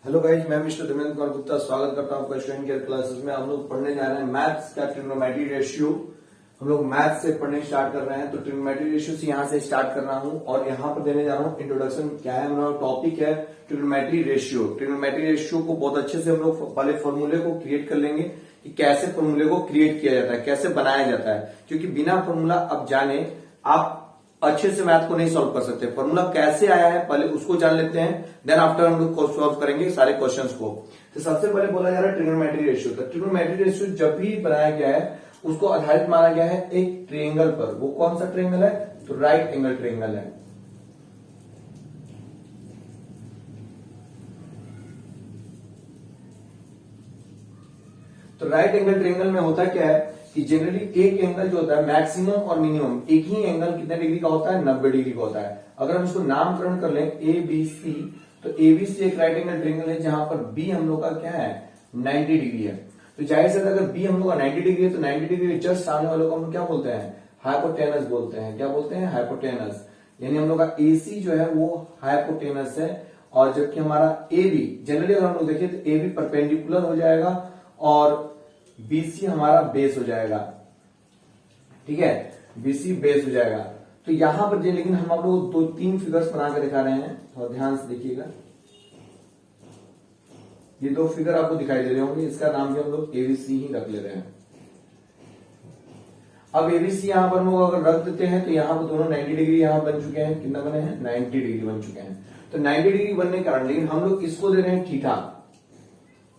Hello guys, मैं mister Dharmendra Kumar Gupta स्वागत करता हूं आपका स्टूडेंट केयर क्लासेस में। हम लोग पढ़ने जा रहे हैं मैथ्स का ट्रिग्नोमेट्री रेशियो। हम लोग मैथ्स से पढ़ने स्टार्ट कर रहे हैं, तो ट्रिग्नोमेट्री रेशियो से यहां से स्टार्ट कर रहा हूं और यहां पर देने जा रहा हूं इंट्रोडक्शन। क्या है हमारा टॉपिक? है ट्रिग्नोमेट्री रेशियो। ट्रिग्नोमेट्री रेशियो को बहुत अच्छे से हम लोग पहले फॉर्मूले को क्रिएट कर लेंगे कि कैसे फॉर्मूले को क्रिएट किया जाता है, कैसे बनाया जाता है, क्योंकि बिना फॉर्मूला अब जाने आप अच्छे से मैथ को नहीं सॉल्व कर सकते। फॉर्मूला कैसे आया है पहले उसको जान लेते हैं, देन आफ्टर हम लोग सॉल्व करेंगे सारे क्वेश्चंस को। तो सबसे पहले बोला जा रहा है ट्रिग्नोमेट्री रेशियो। तो ट्रिग्नोमेट्री रेशियो जब भी बनाया गया है उसको आधारित माना गया है एक ट्रायंगल पर। वो कौन सा ट्रायंगल है? तो राइट एंगल ट्रायंगल है। तो राइट एंगल ट्रायंगल में होता क्या है कि जनरली एक एंगल जो होता है मैक्सिमम और मिनिमम एक ही एंगल कितने डिग्री का होता है? 90 डिग्री का होता है। अगर हम इसको नामकरण कर लें ए बी सी, तो एबीसी एक राइट एंगल ट्रायंगल है जहां पर बी हम लोग का क्या है? 90 डिग्री है। तो जाहिर से अगर बी हम लोग का 90 डिग्री है तो 90 डिग्री जस्ट सामने वालों को हम क्या बोलते हैं? हाइपोटेनस बोलते हैं। क्या बोलते हैं? हाइपोटेनस। यानी हम लोग का एसी जो है वो हाइपोटेनस है, और जबकि हमारा ए बी जनरली अगर हम लोग देखें तो ए बी परपेंडिकुलर हो जाएगा और बीसी हमारा बेस हो जाएगा। ठीक है, बीसी बेस हो जाएगा। तो यहां पर लेकिन हम आप लोग दो तीन फिगर्स बना के दिखा रहे हैं, थोड़ा ध्यान से देखिएगा। ये दो फिगर आपको दिखाई दे रहे होंगे, इसका नाम भी हम लोग एबीसी ही रख ले रहे हैं। अब एबीसी यहां पर हम लोग अगर रख देते हैं तो यहां पर दोनों 90 डिग्री यहां बन चुके हैं। कितना बने हैं? 90 डिग्री बन चुके हैं। तो 90 डिग्री बनने के कारण लेकिन हम लोग इसको दे रहे हैं थीटा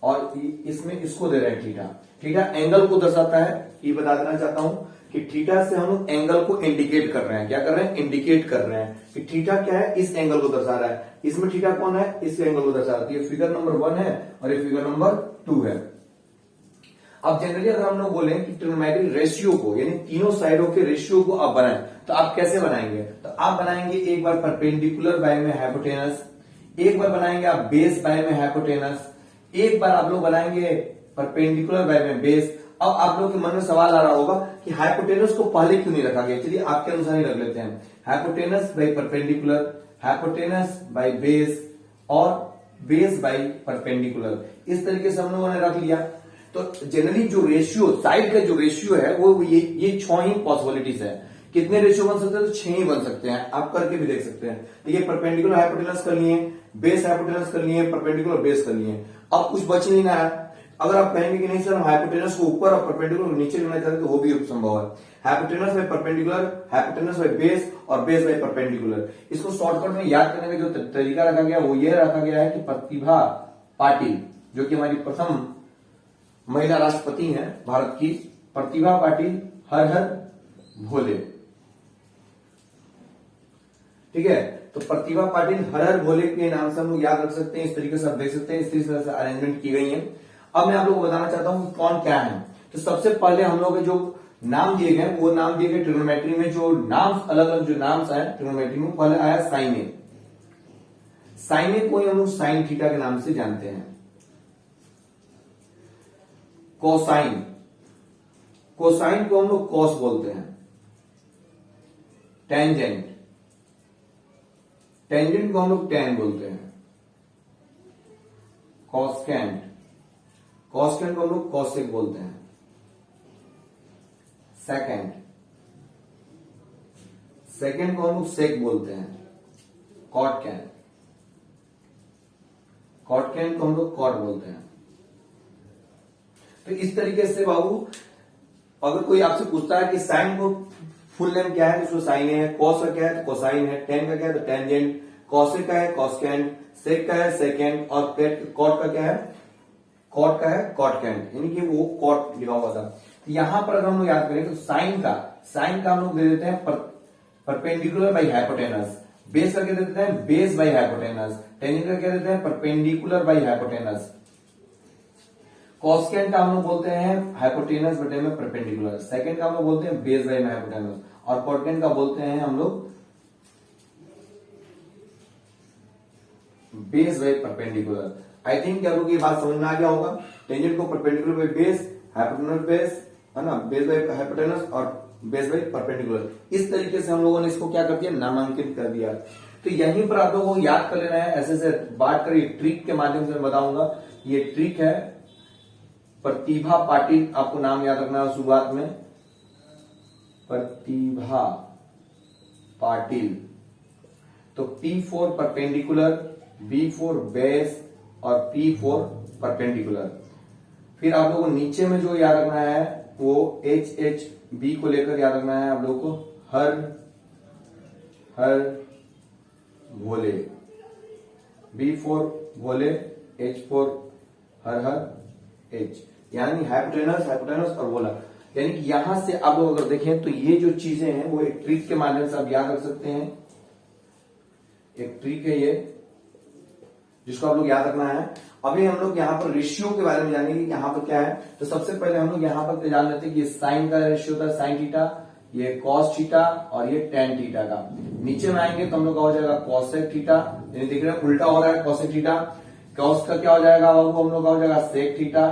और इसमें इसको दे रहे हैं थीटा। थीटा एंगल को दर्शाता है, ये बता देना चाहता हूं कि थीटा से हम लोग एंगल को इंडिकेट कर रहे हैं। क्या कर रहे हैं? इंडिकेट कर रहे हैं कि थीटा क्या है? इस एंगल को दर्शा रहा है। इसमें थीटा कौन है? इस एंगल को दर्शा रहा है। ये फिगर नंबर 1 है और ये फिगर नंबर 2 है। अब जनरली अगर हम लोग बोले कि ट्रिग्नोमेट्री रेशियो को यानी तीनों साइडों के रेशियो को आप बनाएं तो आप कैसे बनाएंगे? तो आप बनाएंगे एक बार परपेंडिकुलर बाय में हाइपोटेनस, एक बार बनाएंगे आप बेस बाय में हाइपोटेनस, एक बार आप लोग बनाएंगे परपेंडिकुलर बाय में बेस। अब आप लोग के मन में सवाल आ रहा होगा कि हाइपोटेनस को पहले क्यों नहीं रखा गया? चलिए आपके अनुसार ही रख लेते हैं। Hypotenuse by perpendicular, hypotenuse by base और बेस बाय परपेंडिकुलर, इस तरीके से हम लोगों ने रख लिया। तो जनरली जो रेशियो साइड का जो रेशियो है वो ये 6 ही पॉसिबिलिटीज है। कितने रेशियो बन सकते हैं? तो 6 ही बन सकते हैं। आप करके भी देख सकते हैं। देखिए, परपेंडिकुलर हाइपोटेनस कर लिए, बेस हाइपोटेनस कर लिए, परपेंडिकुलर बेस कर लिए। अब कुछ बच नहीं रहा है। अगर आप कहेंगे कि नहीं सर हम हाइपोटेनस को ऊपर और परपेंडिकुलर नीचे लेना चाहते हैं तो वो भी संभव है। Hypotenuse by perpendicular, hypotenuse by base और बेस बाय परपेंडिकुलर। इसको शॉर्टकट में याद करने का जो तरीका रखा गया वो ये रखा गया है कि प्रतिभा पाटिल, जो कि हमारी प्रथम महिला राष्ट्रपति हैं भारत की, प्रतिभा पाटिल हर हर भोले। ठीक है, तो प्रतिभा पाटिल हर हर भोले के नाम से हम लोग याद रख सकते हैं। इस तरीके से आप देख सकते हैं, इस तरीके से अरेंजमेंट की गई है। अब मैं आप लोगों को बताना चाहता हूं कि कौन क्या है। तो सबसे पहले हम लोग जो नाम दिए गए वो नाम दिए गए ट्रिग्नोमेट्री में जो नाम अलग अलग जो नाम्स आए ट्रिग्नोमेट्री में, पहले आया साइन ए। साइन ए को हम लोग साइन थीटा के नाम से जानते हैं। कोसाइन, कोसाइन को हम लोग कॉस बोलते हैं। टेंजेंट, टेंजेंट को हम लोग टेन बोलते हैं। कॉस्केंट, कॉस्केंट को हम लोग कॉसेक बोलते हैं। सेकेंड, सेकेंड को हम लोग सेक बोलते हैं। कॉटकैंट, कॉटकैंट को हम लोग कॉट बोलते हैं। तो इस तरीके से बाबू अगर कोई आपसे पूछता है कि साइन को फुल नेम क्या है, उसको साइन है। कॉस का क्या है? तो कोसाइन है। टेन का क्या है? तो टेंजेंट। कॉसेक का है? कॉस्केंट। सेक का है? सेकेंड। और कॉट का क्या है? कॉट का है? कॉटकैंट, यानी कि वो कॉट लिखा हुआ था। तो यहां पर अगर हम लोग याद करें तो साइन का हम लोग दे देते हैं परपेंडिकुलर बाई हाइपोटेनस, बेस का क्या दे देते हैं? बेस बाई हाइपोटेनस, टेंजेंट का क्या देते हैं? Perpendicular by hypotenuse. कॉस्केंट का हम लोग बोलते हैं हाइपोटेनस बटे में परपेंडिकुलर, सेकंड का हम लोग बोलते हैं बेस बाई में हाइपोटेनस, और कॉटकैंट का बोलते हैं हम लोग base by perpendicular. I think आप लोग ये बात समझ में आ गया होगा। टेंजेंट को perpendicular by base, hypotenuse base है ना, बेस बाई हाइपोटेनस और बेस बाई परपेंडिकुलर। इस तरीके से हम लोगों ने इसको क्या कर दिया? नामांकित कर दिया। तो यहीं पर आप लोगों को याद कर लेना है, ऐसे बात करिए ट्रिक के माध्यम से मैं बताऊंगा। ये ट्रिक है, प्रतिभा पाटिल आपको नाम याद रखना है शुरुआत में, प्रतिभा पाटिल। तो P for perpendicular, B for base और P फॉर परपेंडिकुलर। फिर आप लोगों को नीचे में जो याद रखना है वो HB को लेकर याद रखना है आप लोगों को, हर भोले, B for Bhole, H for her H, यानी हाइपोटेनस और भोला। यानी कि यहां से आप लोग अगर देखें तो ये जो चीजें हैं वो एक ट्रिक के माध्यम से आप याद रख सकते हैं। एक ट्रिक है ये जिसको आप लोग याद रखना है। अभी हम लोग यहाँ पर रेशियो के बारे में जानेंगे, यहाँ पर क्या है। तो सबसे पहले हम लोग यहाँ पर जान लेते हैं कि साइन का रेशियो होता है साइन थीटा, ये कॉस थीटा और ये टेन थीटा का। नीचे में आएंगे तो हम लोग का हो जाएगा कॉसेक थीटा, यानी देख रहे हैं उल्टा हो रहा है कॉसेक थीटा। कॉस का क्या हो जाएगा बाबू, हम लोग का हो जाएगा सेक थीटा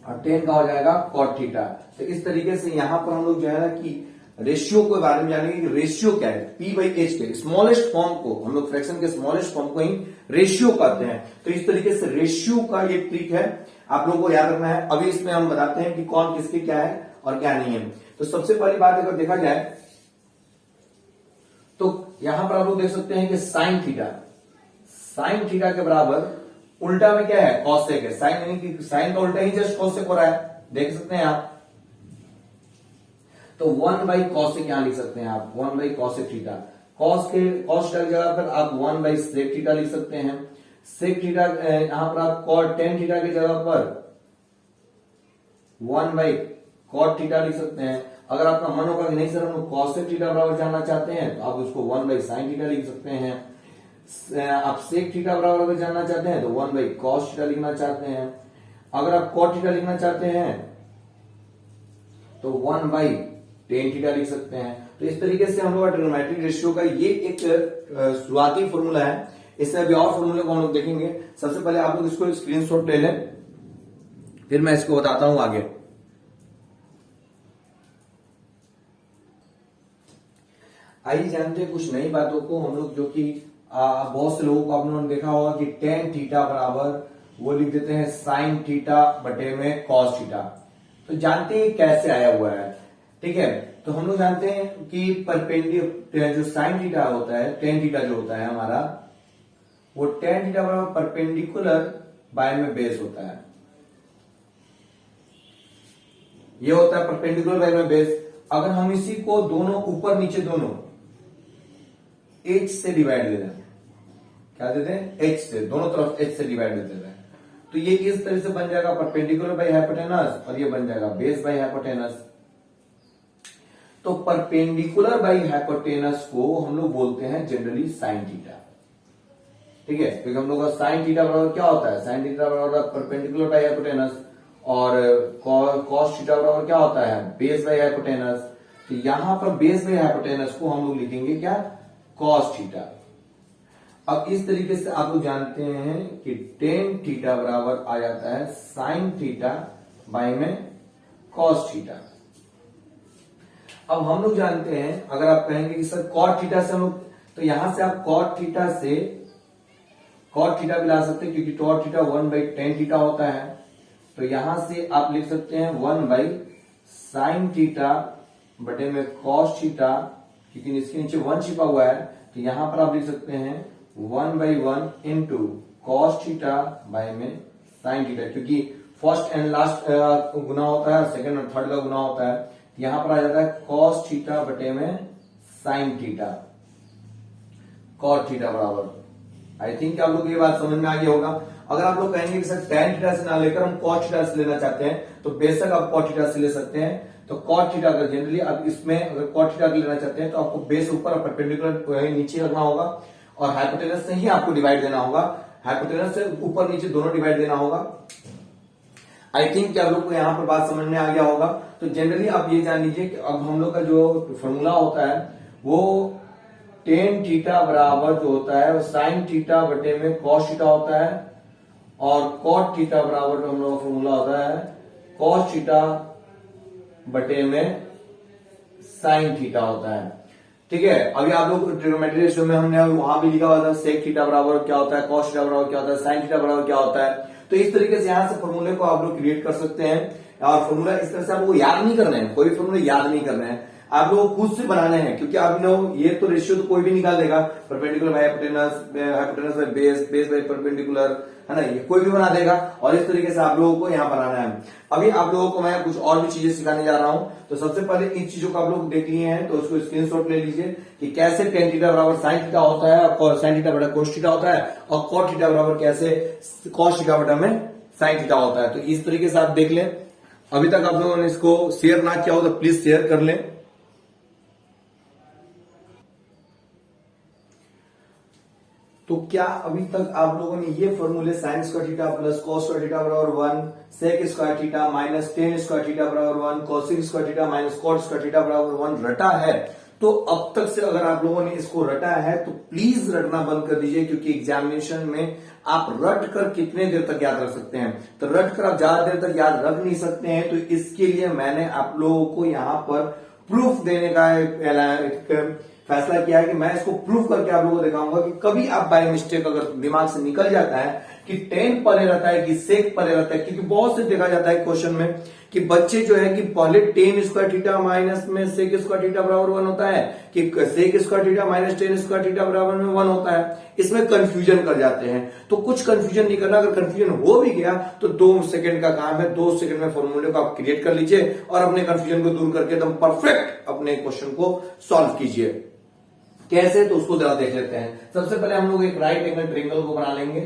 और टेन का हो जाएगा कॉट थीटा। तो इस तरीके से यहाँ पर हम लोग जो है ना कि रेशियो के बारे में जानेंगे कि रेशियो क्या है। P बाई एच के स्मॉलेस्ट फॉर्म को हम लोग फ्रैक्शन के स्मॉलेस्ट फॉर्म को ही रेशियो कहते हैं। तो इस तरीके से रेशियो का ये ट्रिक है, आप लोगों को याद रखना है। अभी इसमें हम बताते हैं कि कौन किसके क्या है और क्या नहीं है। तो सबसे पहली बात अगर देखा जाए तो यहां पर आप लोग देख सकते हैं कि साइन थीटा के बराबर उल्टा में क्या है, कॉसेक है। साइन यानी कि साइन का उल्टा ही जस्ट कॉसेक हो रहा है, देख सकते हैं आप। तो 1 बाई कॉसेक यहां लिख सकते हैं आप, 1 by cosec theta. Cos theta की जगह पर आप 1 बाई सेक थीटा लिख सकते हैं। सेक थीटा यहां पर आप कॉट टेन थीटा की जगह पर 1 बाई कॉट थीटा लिख सकते हैं। अगर आपका मन होगा कि नहीं सर हम लोग कॉसेक थीटा बराबर जानना चाहते हैं तो आप उसको 1 बाई साइन थीटा लिख सकते हैं। आप सेक थीटा बराबर अगर जानना चाहते हैं तो 1 बाई कॉस थीटा लिखना चाहते हैं। अगर आप कॉट थीटा लिखना चाहते हैं तो 1 बाई टेन थीटा लिख सकते हैं। तो इस तरीके से हम लोग ट्रिग्नोमेट्रिक रेशियो का ये एक शुरुआती फॉर्मूला है। इससे अभी और फॉर्मूले को हम लोग देखेंगे। सबसे पहले आप लोग इसको स्क्रीनशॉट ले लें, फिर मैं इसको बताता हूं आगे। आइए जानते हैं कुछ नई बातों को हम लोग, जो कि बहुत से लोगों को आपने देखा होगा कि टेन थीटा बराबर वो लिख देते हैं साइन थीटा बटे में कॉस थीटा। तो जानते हैं कैसे आया हुआ है, ठीक है। तो हम लोग जानते हैं कि परपेंडिकुलर जो साइन थीटा होता है, टेन थीटा जो होता है हमारा, वो टेन थीटा बराबर परपेंडिकुलर बाय में बेस होता है। ये होता है परपेंडिकुलर बाय में बेस। अगर हम इसी को दोनों ऊपर नीचे दोनों एच से डिवाइड दे दें, क्या देते हैं, एच से, दोनों तरफ एच से डिवाइड देते हैं, तो ये इस तरह से बन जाएगा परपेंडिकुलर बाय हाइपोटेनस और ये बन जाएगा बेस बाय हाइपोटेनस। तो परपेंडिकुलर बाय हाइपोटेनस को हम लोग बोलते हैं जनरली साइन थीटा, ठीक है। क्योंकि हम लोग का साइन थीटा बराबर क्या होता है, साइन थीटा बराबर परपेंडिकुलर बाय हाइपोटेनस और कॉस थीटा बराबर क्या होता है, बेस बाय हाइपोटेनस। तो यहां पर बेस बाय हाइपोटेनस को हम लोग लिखेंगे क्या, कॉस थीटा। अब इस तरीके से आप लोग जानते हैं कि टेन थीटा बराबर आ जाता है साइन थीटा बाय में कॉस थीटा। अब हम लोग जानते हैं, अगर आप कहेंगे कि सर कॉट थीटा से हम लोग, तो यहां से आप कॉट थीटा से कॉट थीटा भी ला सकते हैं, क्योंकि cot theta 1 by tan theta होता है। तो यहां से आप लिख सकते हैं 1 बाई साइन थीटा बटे में कॉस थीटा, क्योंकि इसके नीचे 1 छिपा हुआ है। तो यहां पर आप लिख सकते हैं 1 by 1 into cos theta by में साइन थीटा, क्योंकि फर्स्ट एंड लास्ट गुना होता है, सेकंड और थर्ड का गुना होता है। यहां पर आ जाता है कॉस थीटा बटे में साइन थीटा, कॉट थीटा बराबर। आई थिंक आप लोग ये बात समझ में आ गया होगा। अगर आप लोग कहेंगे कि सर टेन थीटा से ना लेकर हम कॉट थीटा से लेना चाहते हैं, तो बेशक आप कॉट थीटा से ले सकते हैं। तो कॉट थीटा अगर जनरली आप इसमें अगर कॉट थीटा लेना चाहते हैं तो आपको बेस ऊपर और परपेंडिकुलर नीचे रखना होगा और हाइपोटेनस से ही आपको डिवाइड देना होगा, हाइपोटेनस से ऊपर नीचे दोनों डिवाइड देना होगा। आई थिंक आप लोग को यहाँ पर बात समझ में आ गया होगा। तो जनरली आप ये जान लीजिए कि अब हम लोग का जो फॉर्मूला होता है वो टेन थीटा बराबर जो होता है वो साइन थीटा बटे में कॉस थीटा होता है और कॉट थीटा बराबर जो हम लोग का फॉर्मूला होता है कॉस थीटा बटे में साइन थीटा होता है। ठीक है। अभी आप लोग ट्रिग्नोमेट्री रेशियो में हमने वहां भी लिखा हुआ था सेक थीटा बराबर क्या होता है, कॉस थीटा बराबर क्या होता है, साइन थीटा बराबर क्या होता है। तो इस तरीके से यहां से फॉर्मूले को आप लोग क्रिएट कर सकते हैं और फॉर्मूला इस तरह से आपको याद नहीं करना है, कोई फॉर्मूला याद नहीं करना है, आप लोग खुद से बनाने हैं। क्योंकि आप लोग ये तो रेशियो तो कोई भी निकाल देगा, perpendicular by hypotenuse by base, base by perpendicular, है ना, ये कोई भी बना देगा। और इस तरीके से आप लोगों को यहाँ बनाना है। अभी आप लोगों को मैं कुछ और भी चीजें सिखाने जा रहा हूं। तो सबसे पहले इन चीजों को आप लोग देख लिए हैं तो उसको स्क्रीनशॉट ले लीजिए कि कैसे टेन थीटा बराबर साइन थीटा होता है और साइन थीटा बटा कोस थीटा होता है, और कॉट थीटा बराबर कैसे कॉस थीटा बटा में साइन थीटा होता है। तो इस तरीके से आप देख लें। अभी तक आप लोगों ने इसको शेयर ना किया हो तो प्लीज शेयर कर लें। तो क्या अभी तक आप लोगों ने ये फॉर्मूले sin square theta plus cos square theta बराबर 1, sec square theta minus tan square theta बराबर 1, cosec square theta minus cot square theta बराबर 1 रटा है? तो अब तक से अगर आप लोगों ने इसको रटा है तो प्लीज रटना बंद कर दीजिए, क्योंकि एग्जामिनेशन में आप रट कर कितने देर तक याद रख सकते हैं? तो रट कर आप ज्यादा देर तक याद रख नहीं सकते हैं। तो इसके लिए मैंने आप लोगों को यहां पर प्रूफ देने का एक फैसला किया है कि मैं इसको प्रूफ करके आप लोगों को दिखाऊंगा कि कभी आप बाय मिस्टेक अगर दिमाग से निकल जाता है कि टेन परे रहता है कि सेक परे रहता है, क्योंकि बहुत से देखा जाता है क्वेश्चन में कि बच्चे जो है कि पहले टेन स्क्वायर थीटा माइनस में सेक स्क्वायर थीटा बराबर 1 होता है कि sec square theta minus tan square theta बराबर में 1 होता है, इसमें कंफ्यूजन कर जाते हैं। तो कुछ कंफ्यूजन नहीं करना, अगर कंफ्यूजन हो भी गया तो 2 सेकंड का काम है, 2 सेकंड में फॉर्मूले को आप क्रिएट कर लीजिए और अपने कंफ्यूजन को दूर करके एकदम परफेक्ट अपने क्वेश्चन को सॉल्व कीजिए। कैसे? तो उसको जरा देख लेते हैं। सबसे पहले हम लोग एक राइट एंगल ट्रायंगल को बना लेंगे।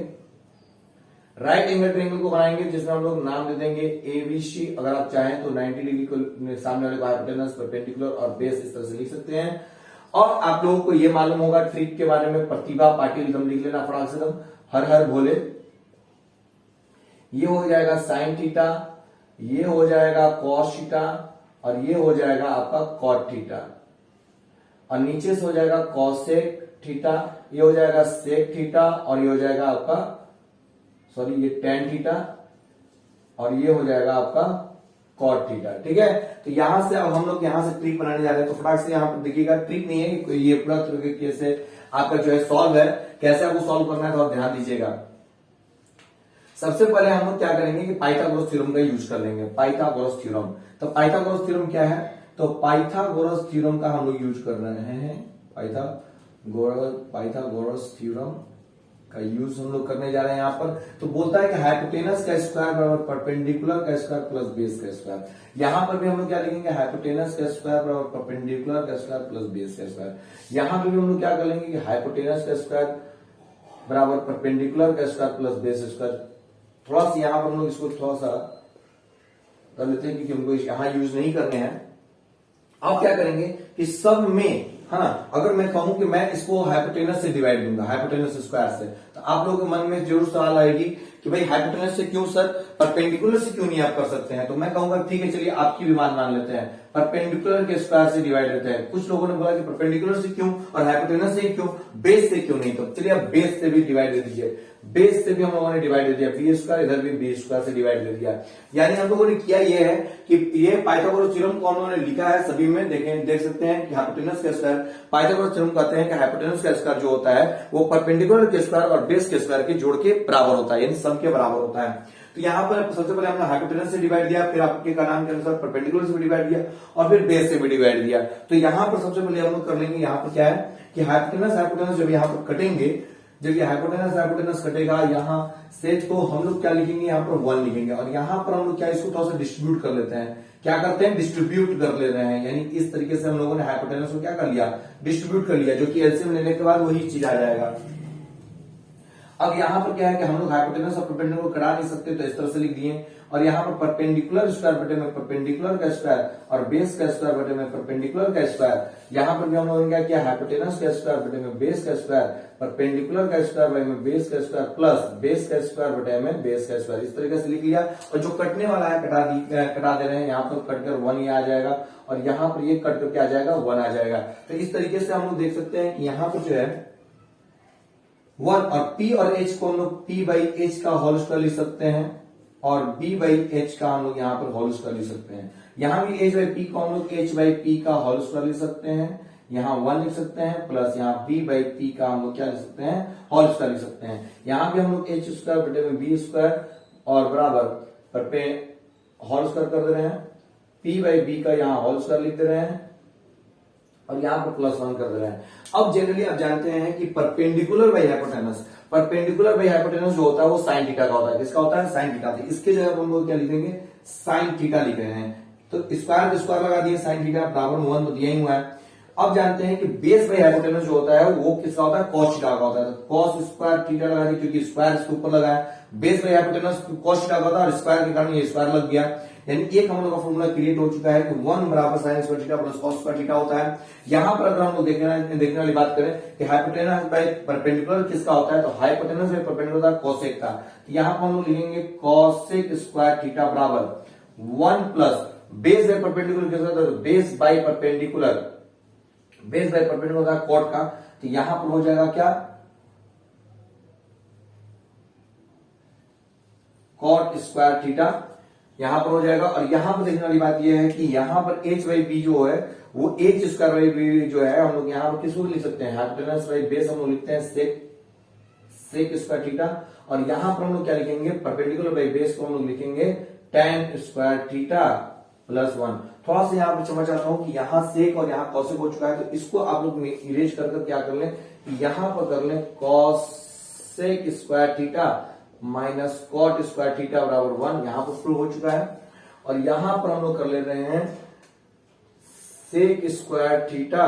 राइट एंगल ट्रायंगल को बनाएंगे जिसमें हम लोग नाम दे देंगे एबीसी। अगर आप चाहें तो 90 डिग्री को सामने वाले को हाइपोटेनस, परपेंडिकुलर और बेस इस तरह से लिख सकते हैं। और आप लोगों को यह मालूम होगा ट्रिक के बारे में, प्रतिभा पाटिल एकदम लिख लेना फटाक से एकदम, हर हर भोले। ये हो जाएगा साइन थीटा, ये हो जाएगा कॉस थीटा और ये हो जाएगा आपका कॉट थीटा, और नीचे से हो जाएगा कॉसेक थीटा, ये हो जाएगा सेक थीटा और ये हो जाएगा आपका सॉरी ये टेन थीटा और ये हो जाएगा आपका कॉट थीटा। ठीक है। तो यहां से अब हम लोग यहां से ट्रिक बनाने जा रहे हैं। तो फटाक से यहां पर देखिएगा, ट्रिक नहीं है कि ये पूरा तरीके से आपका जो है सॉल्व है, कैसे आपको सॉल्व करना है तो आप ध्यान दीजिएगा। सबसे पहले हम लोग क्या करेंगे कि पाइथागोरस थ्योरम का यूज कर लेंगे। पाइथागोरस थ्योरम, तो पाइथागोरस थ्योरम क्या है? तो पाइथागोरस थ्योरम का हम लोग यूज कर रहे हैं। पाइथागोरस थ्योरम का यूज हम लोग करने जा रहे हैं यहां पर। तो बोलता है कि हाइपोटेनस का स्क्वायर बराबर परपेंडिकुलर का स्क्वायर प्लस बेस का स्क्वायर। यहां पर भी हम लोग क्या लिखेंगे? हाइपोटेनस का स्क्वायर बराबर परपेंडिकुलर का स्क्वायर प्लस बेस का स्क्वायर। यहां पर भी हम लोग क्या कर लेंगे कि हाइपोटेनस का स्क्वायर बराबर परपेंडिकुलर का स्क्वायर प्लस बेस स्क्वायर। थोड़ा सा यहां पर हम लोग इसको थोड़ा सा कर लेते हैं क्योंकि हमको यहां यूज नहीं करने हैं। आप क्या करेंगे कि सब में, हाँ, अगर मैं कहूं कि मैं इसको हाइपोटेनस से डिवाइड दूंगा, हाइपोटेनस स्क्वायर से, तो आप लोगों के मन में जरूर सवाल आएगी कि भाई हाइपोटेनस से क्यों सर, परपेंडिकुलर से क्यों नहीं आप कर सकते हैं? तो मैं कहूंगा ठीक है, चलिए आपकी भी मान लेते हैं, परपेंडिकुलर के स्क्वायर से डिवाइड लेते हैं। कुछ लोगों ने बोला कि परपेंडिकुलर से क्यों और हाइपोटेनस से क्यों, बेस से क्यों नहीं? तो चलिए आप बेस से भी डिवाइड दे दीजिए। बेस से भी हम लोगों ने डिवाइड दे दिया, बी स्क्वायर, इधर भी बी स्क्वायर से डिवाइड दे दिया। यानी हम लोगों ने किया ये है कि ये पाइथागोरस थ्योरम को उन्होंने लिखा है सभी में, देख सकते हैं कि हाइपोटेनस का स्क्वायर, पाइथागोरस थ्योरम कहते हैं कि हाइपोटेनस का स्क्वायर जो होता है वो परपेंडिकुलर के स्क्वायर और बेस के स्क्वायर के जोड़ के बराबर होता है, यानी सम के बराबर होता है। तो यहां पर सबसे पहले हमने हाइपोटेनस से डिवाइड दिया, फिर आपके का नाम के अनुसार परपेंडिकुलर से भी डिवाइड दिया और फिर बेस से भी डिवाइड दिया। तो यहां पर सबसे पहले हम लोग कर लेंगे, यहां पर क्या है कि हाइपोटेनस जब यहां पर कटेंगे, जब ये हाइपोटेनस कटेगा, यहां से तो हम लोग क्या लिखेंगे, यहां पर 1 लिखेंगे और यहां पर हम लोग क्या इसको थोड़ा सा डिस्ट्रीब्यूट कर लेते हैं। क्या करते हैं? डिस्ट्रीब्यूट कर ले रहे हैं, यानी इस तरीके से हम लोगों ने हाइपोटेनस को क्या कर लिया, डिस्ट्रीब्यूट कर लिया, जो कि एलसीएम लेने के बाद वही चीज आ जाएगा। अब यहां पर क्या है कि हम लोग हाइपोटेनस और परपेंडिकुलर को करा नहीं सकते, तो इस तरह से लिख दिए। और यहां पर परपेंडिकुलर स्क्वायर बटे में परपेंडिकुलर का स्क्वायर और बेस का स्क्वायर बटे में परपेंडिकुलर का स्क्वायर। यहां पर भी हम लोगों ने क्या किया, हाइपोटेनस का स्क्वायर बटे में बेस का स्क्वायर, परपेंडिकुलर का स्क्वायर बटे में बेस का स्क्वायर प्लस बेस का स्क्वायर बटे में बेस का स्क्वायर, इस तरीके से लिख लिया। और जो कटने वाला है कटा दे रहे हैं, यहाँ पर कटकर 1 ही आ जाएगा और यहाँ पर ये कट करके आ जाएगा 1 आ जाएगा। तो इस तरीके से हम लोग देख सकते हैं कि यहाँ पर जो है 1 और p और h को हम लोग p बाई एच का होल स्क्वायर लिख सकते हैं और b बाई एच का हम लोग यहाँ पर होल स्क्वायर लिख सकते हैं। यहां भी h बाई p को हम लोग h बाई p का होल स्क्वायर लिख सकते हैं, यहाँ 1 लिख सकते हैं, प्लस यहाँ b बाई पी का हम लोग क्या लिख सकते हैं, होल स्क्वायर लिख सकते हैं। यहाँ पे हम लोग h स्क्वायर बटे में b स्क्वायर और बराबर पर पे होल स्क्वायर कर दे रहे हैं, p बाई बी का यहाँ होल स्क्वायर लिख दे रहे हैं और यहाँ पर प्लस 1 कर दे रहे हैं। अब जनरली आप जानते हैं कि perpendicular by hypotenuse, perpendicular by hypotenuse जो होता है वो साइन थीटा का होता है। किसका होता है? Sine theta. इसके जगह हम लोग क्या लिखेंगे, साइन थीटा लिख रहे हैं। तो स्क्वायर स्क्वायर लगा दिए, साइन थीटा बराबर 1 तो दिया ही हुआ है। अब जानते हैं कि बेस बाई हाइपोटेनस जो होता है वो किसका होता है, कॉस थीटा का होता है। तो कॉस स्क्वायर थीटा लगा दी क्योंकि स्क्वायर इसके ऊपर लगा है। Base by hypotenuse cos theta का होता है और स्क्वायर के कारण ये स्क्वायर लग गया, यानी एक हम लोग का फॉर्मूला क्रिएट हो चुका है कि 1 बराबर sign square theta plus cos square theta होता है। यहां पर अगर हम लोग देखने वाली बात करें कि हाइपोटेनस बाई परपेंडिकुलर किसका होता है, तो हाइपोटेनस बाई परपेंडिकुलर होता है कोसेक का। तो यहां पर हम लोग लिखेंगे कोसेक स्क्वायर थीटा बराबर 1 प्लस बेस बाई परपेंडिकुलर किसका होता है, base by perpendicular, base by perpendicular होता है कॉट का। तो यहां पर हो जाएगा क्या, कॉट स्क्वायर थीटा यहां पर हो जाएगा। और यहां पर देखने वाली बात यह है कि यहां पर h बाई बी जो है वो h स्क्वायर बाई बी जो है हम लोग यहां पर किसको लिख सकते हैं, हाइपोटेनस बाई बेस हम लोग लिखते हैं सेक स्क्वायर थीटा। और यहां पर हम लोग क्या लिखेंगे, परपेंडिकुलर बाई बेस को हम लोग लिखेंगे tan स्क्वायर थीटा प्लस 1। थोड़ा सा यहां पर समझ आता हूं कि यहां सेक और यहां कॉसेक हो चुका है, तो इसको आप लोग इरेज कर क्या कर लें, यहां पर कर लें cosec square theta minus cot square theta बराबर 1, यहां पर प्रूव हो चुका है। और यहां पर हम लोग कर ले रहे हैं sec square theta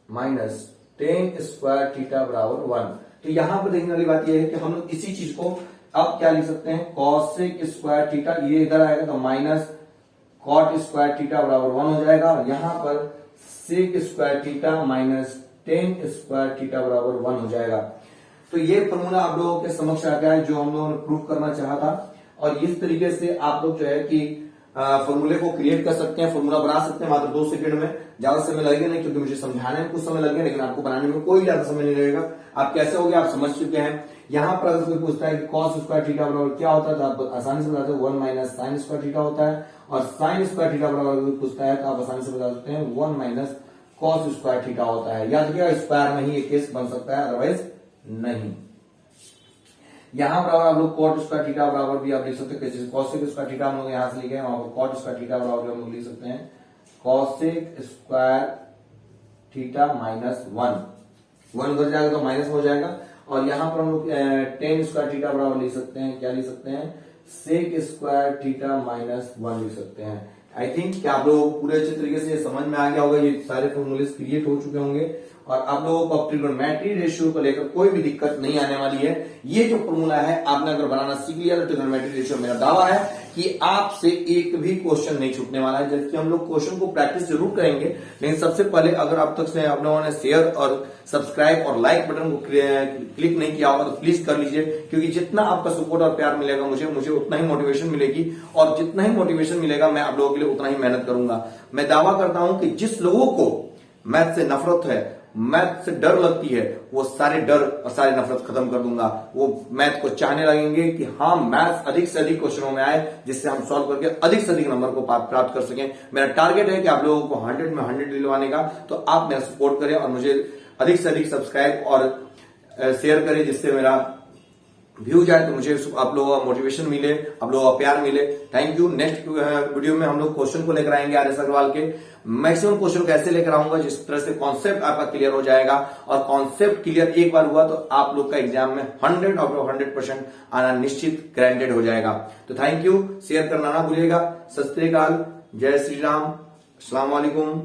minus tan square theta बराबर 1। तो यहां पर देखने वाली बात यह है कि हम लोग इसी चीज को अब क्या लिख सकते हैं, कॉसेक स्क्वायर थीटा, ये इधर आएगा तो माइनस कॉट स्क्वायर थीटा बराबर 1 हो जाएगा। और यहां पर sec square theta minus tan square theta बराबर 1 हो जाएगा। तो ये फॉर्मूला आप लोगों के समक्ष आ गया है जो हम लोगों ने प्रूव करना चाहा था। और इस तरीके से आप लोग जो है कि फॉर्मूले को क्रिएट कर सकते हैं, फॉर्मूला बना सकते हैं मात्र 2 सेकंड में। ज्यादा समय लगेगा नहीं क्योंकि मुझे समझाने में कुछ समय लगेगा, लेकिन आपको बनाने में कोई ज्यादा समय नहीं लगेगा। आप कैसे हो गया आप समझ चुके हैं। यहां पर अगर कोई पूछता है कि कॉस स्क्वायर थीटा बराबर क्या होता है तो आप आसानी से बता सकते हैं 1 माइनस साइन स्क्वायर थीटा होता है। और साइन स्क्वायर थीटा बराबर कोई पूछता है तो आप आसानी से बता सकते हैं 1 माइनस कॉस स्क्वायर थीटा होता है। याद रखिएगा स्क्वायर में ही एक केस बन सकता है, अदरवाइज नहीं। यहां बराबर आप लोग कॉट स्क्वायर थीटा बराबर भी आप लिख सकते हैं, कॉसेक स्क्वायर थीटा हम लोग यहां से लिखे हैं, वहां पर कॉट स्क्वायर थीटा बराबर हम लोग लिख सकते हैं कॉसेक स्क्वायर थीटा माइनस 1 उधर जाएगा तो माइनस हो जाएगा। और यहां पर हम लोग टेन स्क्वायर थीटा बराबर लिख सकते हैं, क्या लिख सकते हैं, सेक स्क्वायर थीटा माइनस 1 लिख सकते हैं। आई थिंक कि आप लोग पूरे अच्छे तरीके से समझ में आ गया होगा, ये सारे फॉर्मूले क्रिएट हो चुके होंगे और आप लोगों को ट्रिग्नोमेट्री रेशियो को लेकर कोई भी दिक्कत नहीं आने वाली है। ये जो फॉर्मूला है आपने अगर बनाना सीख लिया तो ट्रिग्नोमेट्री रेशियो, मेरा दावा है कि आपसे एक भी क्वेश्चन नहीं छूटने वाला है। जबकि हम लोग क्वेश्चन को प्रैक्टिस जरूर करेंगे, लेकिन सबसे पहले अगर अब तक से आप लोगों ने शेयर और सब्सक्राइब और लाइक बटन को क्लिक नहीं किया होगा तो प्लीज कर लीजिए, क्योंकि जितना आपका सपोर्ट और प्यार मिलेगा मुझे उतना ही मोटिवेशन मिलेगी, और जितना ही मोटिवेशन मिलेगा मैं आप लोगों के लिए उतना ही मेहनत करूंगा। मैं दावा करता हूं कि जिस लोगों को मैथ से नफरत है, मैथ से डर लगती है, वो सारे डर और सारी नफरत खत्म कर दूंगा। वो मैथ को चाहने लगेंगे कि हाँ मैथ अधिक से अधिक क्वेश्चनों में आए, जिससे हम सॉल्व करके अधिक से अधिक नंबर को प्राप्त कर सकें। मेरा टारगेट है कि आप लोगों को 100 में 100 दिलवाने का। तो आप मेरा सपोर्ट करें और मुझे अधिक से अधिक सब्सक्राइब और शेयर करें, जिससे मेरा व्यू जाए, तो मुझे आप लोगों का मोटिवेशन मिले, आप लोगों का प्यार मिले। Thank you. नेक्स्ट वीडियो में हम लोग क्वेश्चन को लेकर आएंगे RS अग्रवाल के। मैक्सिमम क्वेश्चन कैसे लेकर आऊंगा जिस तरह से कॉन्सेप्ट आपका क्लियर हो जाएगा, और कॉन्सेप्ट क्लियर एक बार हुआ तो आप लोग का एग्जाम में 100% आना निश्चित ग्रांटेड हो जाएगा। तो थैंक यू। शेयर करना ना भूलिएगा। सत श्री अकाल, जय श्री राम, अस्सलाम वालेकुम।